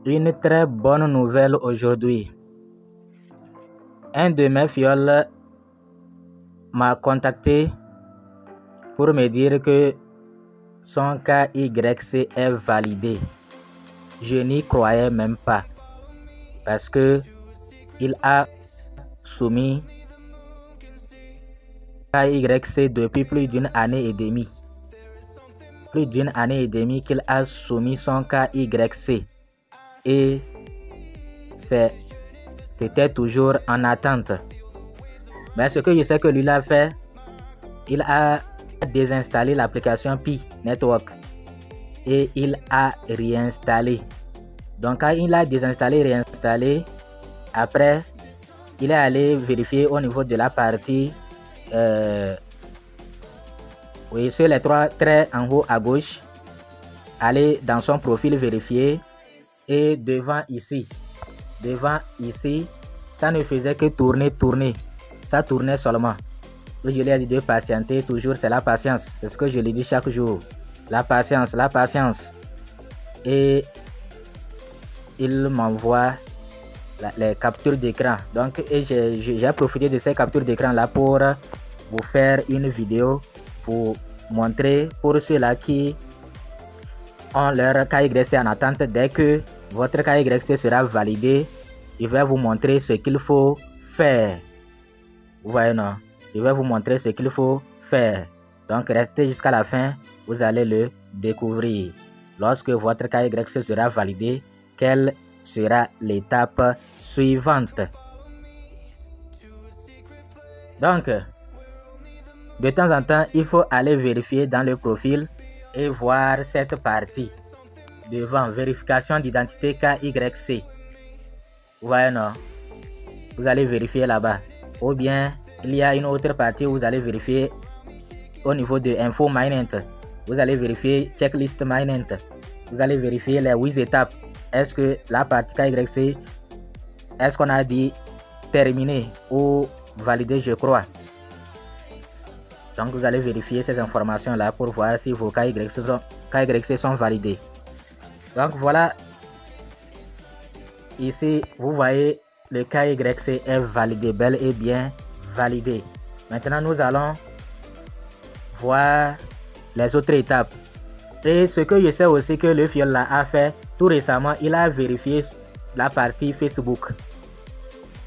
Une très bonne nouvelle aujourd'hui. Un de mes fioles m'a contacté pour me dire que son KYC est validé. Je n'y croyais même pas parce que il a soumis KYC depuis plus d'une année et demie. Plus d'une année et demie qu'il a soumis son KYC et c'était toujours en attente. Mais ce que je sais que lui a fait, il a désinstallé l'application Pi Network et il a réinstallé. Donc quand il a désinstallé et réinstallé, après il est allé vérifier au niveau de la partie sur les trois traits en haut à gauche, aller dans son profil vérifier et devant ici, ça ne faisait que tourner, ça tournait seulement. Je lui ai dit de patienter, toujours c'est la patience, c'est ce que je lui dis chaque jour, la patience. Et il m'envoie les captures d'écran. Donc j'ai profité de ces captures d'écran là pour vous faire une vidéo, vous montrer pour ceux-là qui ont leur KYC en attente. Dès que votre KYC sera validé, je vais vous montrer ce qu'il faut faire. Vous voyez, non? Je vais vous montrer ce qu'il faut faire. Donc restez jusqu'à la fin, vous allez le découvrir. Lorsque votre KYC sera validé, quelle sera l'étape suivante? Donc, de temps en temps, il faut aller vérifier dans le profil et voir cette partie devant vérification d'identité KYC. Vous voyez, non? Vous allez vérifier là-bas. Ou bien, il y a une autre partie où vous allez vérifier au niveau de Info Minent. Vous allez vérifier Checklist Minent. Vous allez vérifier les 8 étapes. Est-ce que la partie KYC, est-ce qu'on a dit terminé ou validé, je crois. Donc vous allez vérifier ces informations là pour voir si vos KYC sont validés. Donc voilà, ici vous voyez le KYC est validé, bel et bien validé. Maintenant nous allons voir les autres étapes. Et ce que je sais aussi que le fiole là a fait tout récemment, il a vérifié la partie Facebook.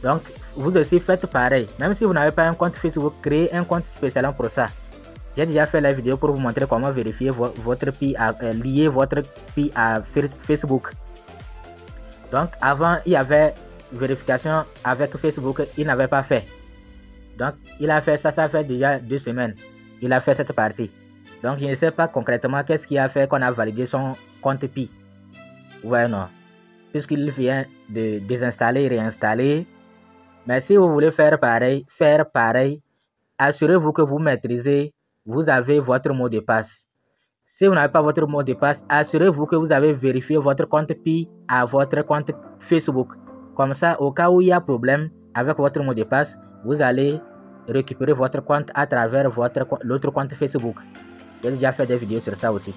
Donc vous aussi faites pareil. Même si vous n'avez pas un compte Facebook, créez un compte spécialement pour ça. J'ai déjà fait la vidéo pour vous montrer comment vérifier votre PI, lier votre PI à Facebook. Donc avant il y avait vérification avec Facebook, il n'avait pas fait. Donc il a fait ça, ça fait déjà 2 semaines. Il a fait cette partie. Donc je ne sais pas concrètement qu'est-ce qui a fait qu'on a validé son compte Pi. Ouais, non. Puisqu'il vient de désinstaller et réinstaller. Mais si vous voulez faire pareil, assurez-vous que vous maîtrisez, vous avez votre mot de passe. Si vous n'avez pas votre mot de passe, assurez-vous que vous avez vérifié votre compte Pi à votre compte Facebook. Comme ça, au cas où il y a problème avec votre mot de passe, vous allez récupérer votre compte à travers l'autre compte Facebook. J'ai déjà fait des vidéos sur ça aussi.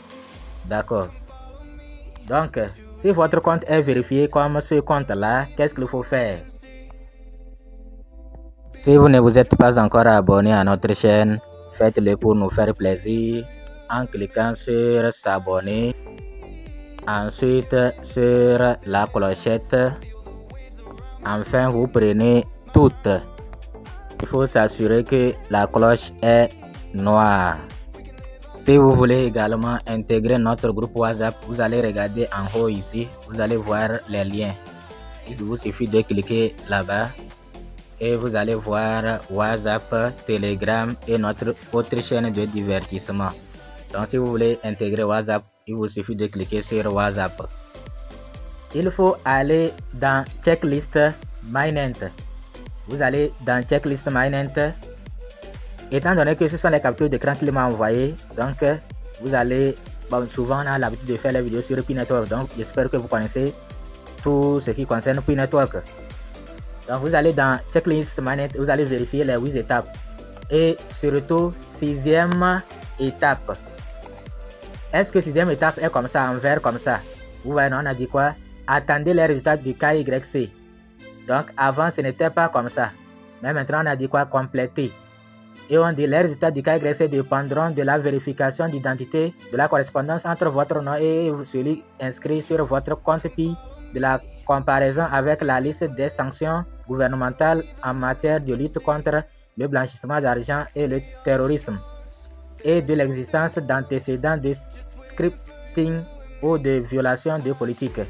D'accord. Donc, si votre compte est vérifié comme ce compte-là, qu'est-ce qu'il faut faire? Si vous ne vous êtes pas encore abonné à notre chaîne, faites-le pour nous faire plaisir en cliquant sur s'abonner. Ensuite, sur la clochette. Enfin, vous prenez toutes. Il faut s'assurer que la cloche est noire. Si vous voulez également intégrer notre groupe WhatsApp, vous allez regarder en haut ici, vous allez voir les liens. Il vous suffit de cliquer là-bas et vous allez voir WhatsApp, Telegram et notre autre chaîne de divertissement. Donc si vous voulez intégrer WhatsApp, il vous suffit de cliquer sur WhatsApp. Il faut aller dans Checklist Minent. Vous allez dans Checklist Minent. Étant donné que ce sont les captures d'écran qu'il m'a envoyé, donc vous allez, souvent on a l'habitude de faire les vidéos sur Pi Network, donc j'espère que vous connaissez tout ce qui concerne Pi Network. Donc vous allez dans Checklist Minent, vous allez vérifier les 8 étapes et surtout 6e étape. Est-ce que 6e étape est comme ça, en vert comme ça? Vous voyez, on a dit quoi? attendez les résultats du KYC. Donc avant ce n'était pas comme ça. Mais maintenant on a dit quoi? Compléter. Et on dit les résultats du KYC dépendront de la vérification d'identité, de la correspondance entre votre nom et celui inscrit sur votre compte PI, de la comparaison avec la liste des sanctions gouvernementales en matière de lutte contre le blanchissement d'argent et le terrorisme, et de l'existence d'antécédents de scripting ou de violation de politique.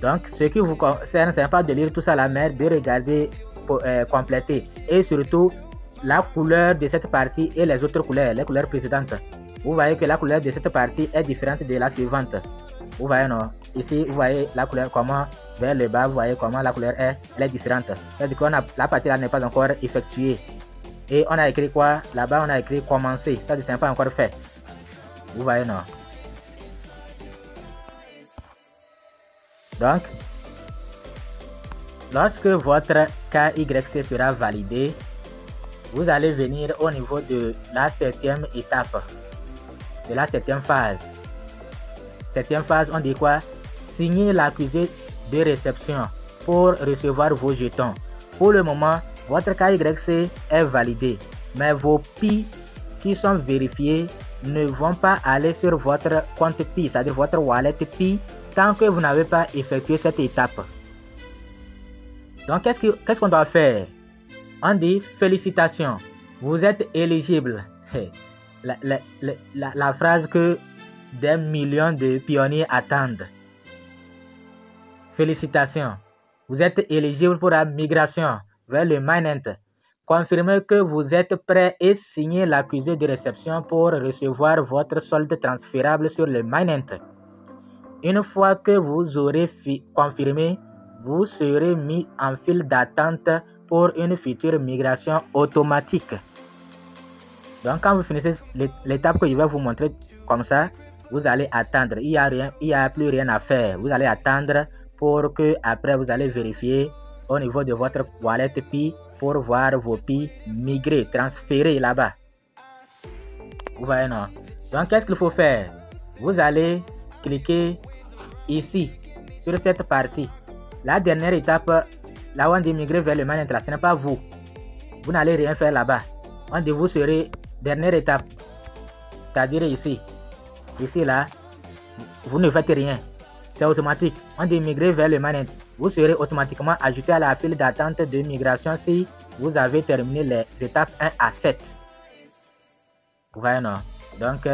Donc, ce qui vous concerne, ce n'est pas de lire tout ça à la mer, de regarder, compléter. Et surtout, la couleur de cette partie et les autres couleurs, les couleurs précédentes. Vous voyez que la couleur de cette partie est différente de la suivante. Vous voyez, non? Ici, vous voyez la couleur comment, vers le bas, vous voyez comment la couleur est, elle est différente. C'est-à-dire que la partie là n'est pas encore effectuée. Et on a écrit quoi? Là-bas, on a écrit commencer. Ça, ce n'est pas encore fait. Vous voyez, non? Donc, lorsque votre KYC sera validé, vous allez venir au niveau de la 7e étape, de la 7e phase. 7e phase, on dit quoi? Signer l'accusé de réception pour recevoir vos jetons. Pour le moment, votre KYC est validé, mais vos PI qui sont vérifiés ne vont pas aller sur votre compte PI, c'est-à-dire votre wallet PI, tant que vous n'avez pas effectué cette étape. Donc, qu'est-ce qu'on doit faire? On dit félicitations, vous êtes éligible. La phrase que des millions de pionniers attendent. Félicitations, vous êtes éligible pour la migration vers le Mainnet. Confirmez que vous êtes prêt et signez l'accusé de réception pour recevoir votre solde transférable sur le Mainnet. Une fois que vous aurez confirmé, vous serez mis en file d'attente pour une future migration automatique. Donc, quand vous finissez l'étape que je vais vous montrer comme ça, vous allez attendre. Il n'y a plus rien à faire. Vous allez attendre pour que après vous allez vérifier au niveau de votre wallet PI pour voir vos PI migrer, transférer là-bas. Vous voyez, non? Donc, qu'est-ce qu'il faut faire? Vous allez cliquer ici, sur cette partie. La dernière étape, là où on dit migrer vers le Mainnet, ce n'est pas vous. Vous n'allez rien faire là-bas. On dit vous serez dernière étape. C'est-à-dire ici. Ici, là, vous ne faites rien. C'est automatique. On dit migrer vers le Mainnet. Vous serez automatiquement ajouté à la file d'attente de migration si vous avez terminé les étapes 1 à 7. Vous voyez, non? Donc,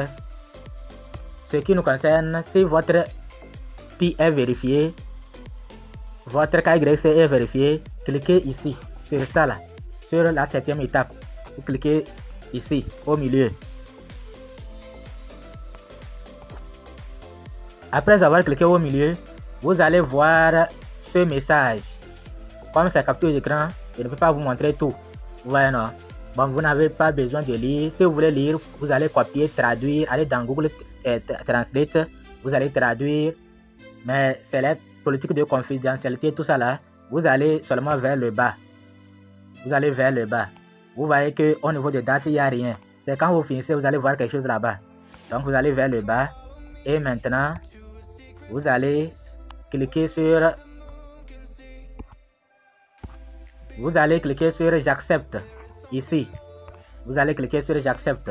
ce qui nous concerne, si votre PI est vérifié, votre KYC est vérifié, cliquez ici, sur ça là, sur la 7e étape. Vous cliquez ici, au milieu. Après avoir cliqué au milieu, vous allez voir ce message. Comme c'est capture d'écran, je ne peux pas vous montrer tout. Vous voyez, non? Bon, vous n'avez pas besoin de lire. Si vous voulez lire, vous allez copier, traduire, aller dans Google Translate, vous allez traduire. Mais c'est la politique de confidentialité, tout ça là. Vous allez seulement vers le bas. Vous allez vers le bas. Vous voyez qu'au niveau de date, il n'y a rien. C'est quand vous finissez, vous allez voir quelque chose là-bas. Donc, vous allez vers le bas. Et maintenant, vous allez cliquer sur... Vous allez cliquer sur j'accepte. Ici. Vous allez cliquer sur j'accepte.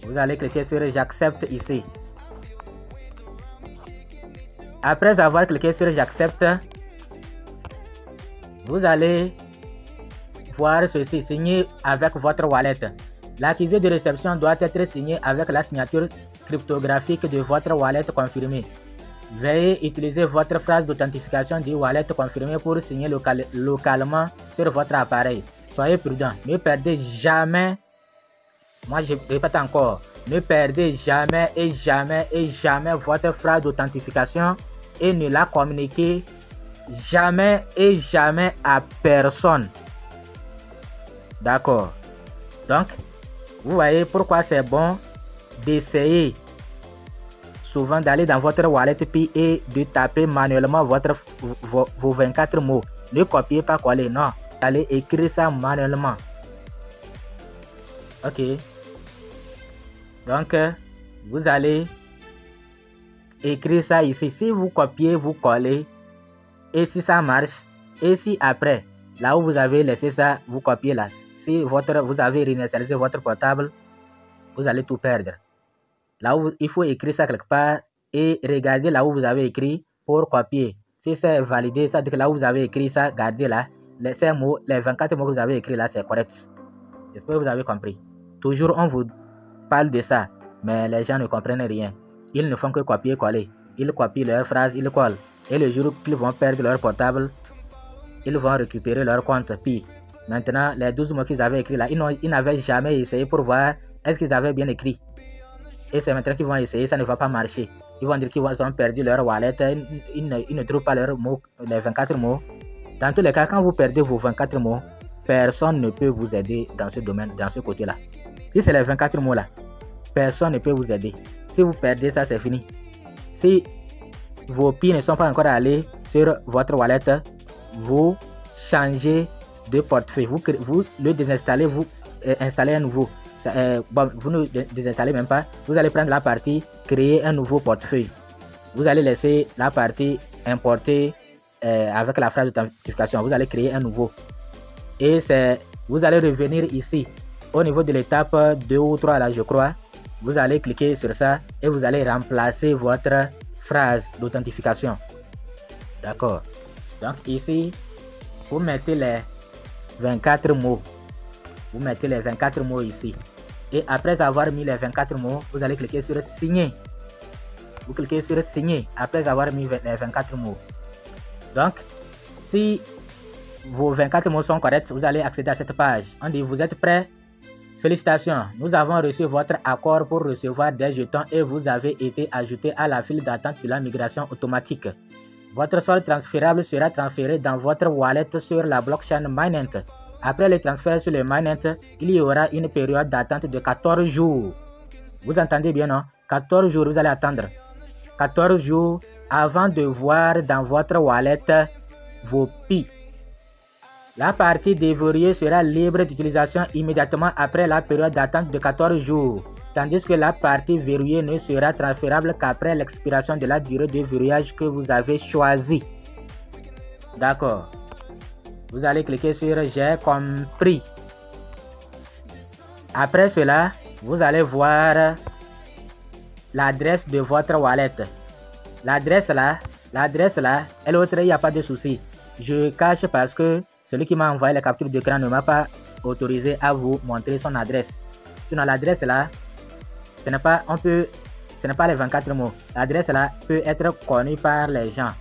Vous allez cliquer sur j'accepte ici. Après avoir cliqué sur j'accepte, vous allez voir ceci, signé avec votre wallet. L'accusé de réception doit être signé avec la signature cryptographique de votre wallet confirmé. Veuillez utiliser votre phrase d'authentification du wallet confirmé pour signer localement sur votre appareil. Soyez prudent, ne perdez jamais, moi je répète encore, ne perdez jamais et jamais et jamais votre phrase d'authentification et ne la communiquez jamais et jamais à personne. D'accord. Donc, vous voyez pourquoi c'est bon d'essayer souvent d'aller dans votre wallet PI et de taper manuellement vos 24 mots. Ne copiez pas, coller, non. Allez écrire ça manuellement. Ok. Donc, vous allez écrire ça ici. Si vous copiez, vous collez. Et si ça marche, et si après, là où vous avez laissé ça, vous copiez là. Si vous avez réinitialisé votre portable, vous allez tout perdre. Là où il faut écrire ça quelque part et regardez là où vous avez écrit pour copier. Si c'est validé, ça veut dire que là où vous avez écrit ça, gardez là. Ces mots, les 24 mots que vous avez écrits là, c'est correct. J'espère que vous avez compris. Toujours, on vous parle de ça, mais les gens ne comprennent rien. Ils ne font que copier-coller. Ils copient leurs phrases, ils collent. Et le jour qu'ils vont perdre leur portable, ils vont récupérer leur compte. Puis, maintenant, les 12 mots qu'ils avaient écrits là, ils n'avaient jamais essayé pour voir est-ce qu'ils avaient bien écrit. Et c'est maintenant qu'ils vont essayer, ça ne va pas marcher. Ils vont dire qu'ils ont perdu leur wallet, ils ne trouvent pas leurs mots, les 24 mots. Dans tous les cas, quand vous perdez vos 24 mots, personne ne peut vous aider dans ce domaine, dans ce côté-là. Si c'est les 24 mots là, personne ne peut vous aider. Si vous perdez ça, c'est fini. Si vos PI ne sont pas encore allés sur votre wallet, vous changez de portefeuille. Vous le désinstallez, vous installez un nouveau. Vous ne désinstallez même pas. Vous allez prendre la partie créer un nouveau portefeuille. Vous allez laisser la partie importer avec la phrase d'authentification. Vous allez créer un nouveau. Et vous allez revenir ici au niveau de l'étape 2 ou 3 là je crois. Vous allez cliquer sur ça et vous allez remplacer votre phrase d'authentification. D'accord. Donc ici, vous mettez les 24 mots. Vous mettez les 24 mots ici. Et après avoir mis les 24 mots, vous allez cliquer sur signer. Vous cliquez sur signer après avoir mis les 24 mots. Donc, si vos 24 mots sont corrects, vous allez accéder à cette page. On dit vous êtes prêts? Félicitations, nous avons reçu votre accord pour recevoir des jetons et vous avez été ajouté à la file d'attente de la migration automatique. Votre solde transférable sera transféré dans votre wallet sur la blockchain Mainnet. Après le transfert sur le Mainnet, il y aura une période d'attente de 14 jours. Vous entendez bien, non? 14 jours, vous allez attendre. 14 jours avant de voir dans votre wallet vos PI. La partie déverrouillée sera libre d'utilisation immédiatement après la période d'attente de 14 jours, tandis que la partie verrouillée ne sera transférable qu'après l'expiration de la durée de verrouillage que vous avez choisie. D'accord. Vous allez cliquer sur j'ai compris. Après cela, vous allez voir l'adresse de votre wallet. L'adresse là, et l'autre, il n'y a pas de souci. Je cache parce que celui qui m'a envoyé la capture d'écran ne m'a pas autorisé à vous montrer son adresse. Sinon, l'adresse là, ce n'est pas les 24 mots. L'adresse là peut être connue par les gens.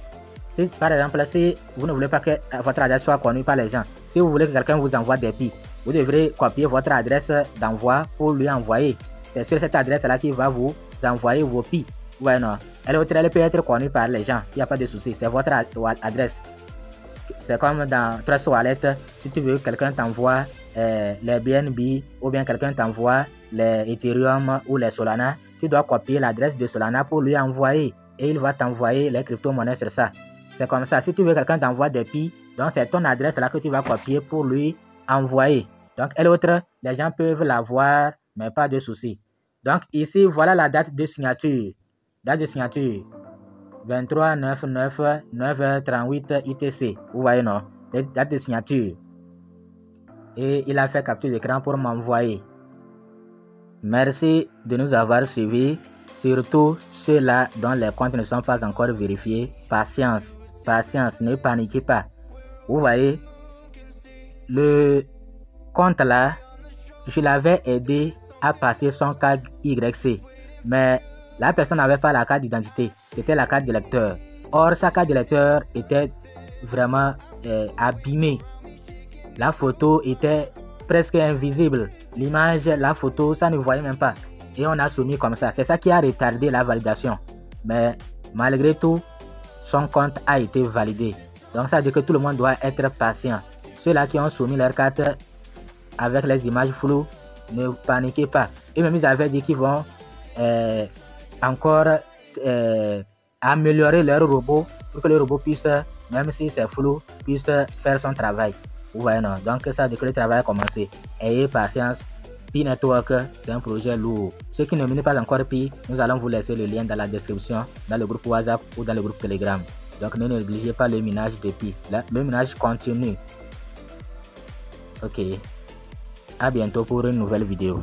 Si, par exemple, si vous ne voulez pas que votre adresse soit connue par les gens, si vous voulez que quelqu'un vous envoie des PI, vous devrez copier votre adresse d'envoi pour lui envoyer. C'est sur cette adresse-là qu'il va vous envoyer vos PI. Ouais, non. Elle peut être connue par les gens. Il n'y a pas de souci. C'est votre adresse. C'est comme dans Trust Wallet. Si tu veux que quelqu'un t'envoie les BNB ou bien quelqu'un t'envoie les Ethereum ou les Solana, tu dois copier l'adresse de Solana pour lui envoyer. Et il va t'envoyer les crypto-monnaies sur ça. C'est comme ça. Si tu veux que quelqu'un t'envoie des PI, donc c'est ton adresse là que tu vas copier pour lui envoyer. Donc, et l'autre, les gens peuvent l'avoir, mais pas de souci. Donc, ici, voilà la date de signature. Date de signature. 23/9/9 9h38 UTC. Vous voyez, non? Date de signature. Et il a fait capture d'écran pour m'envoyer. Merci de nous avoir suivis. Surtout ceux-là dont les comptes ne sont pas encore vérifiés. Patience. Patience, ne paniquez pas. Vous voyez, le compte là, je l'avais aidé à passer son carte YC. Mais la personne n'avait pas la carte d'identité. C'était la carte d'électeur. Or, sa carte d'électeur était vraiment abîmée. La photo était presque invisible. L'image, la photo, ça ne voyait même pas. Et on a soumis comme ça. C'est ça qui a retardé la validation. Mais malgré tout, son compte a été validé. Donc ça veut dire que tout le monde doit être patient. Ceux-là qui ont soumis leur carte avec les images floues, ne paniquez pas. Et même ils avaient dit qu'ils vont encore améliorer leur robot pour que le robot puisse, même si c'est flou, puisse faire son travail. Vous voyez, non? Donc ça veut dire que le travail a commencé. Ayez patience. Pi Network, c'est un projet lourd. Ceux qui ne minent pas encore Pi, nous allons vous laisser le lien dans la description, dans le groupe WhatsApp ou dans le groupe Telegram. Donc ne négligez pas le minage de Pi. Le minage continue. Ok. À bientôt pour une nouvelle vidéo.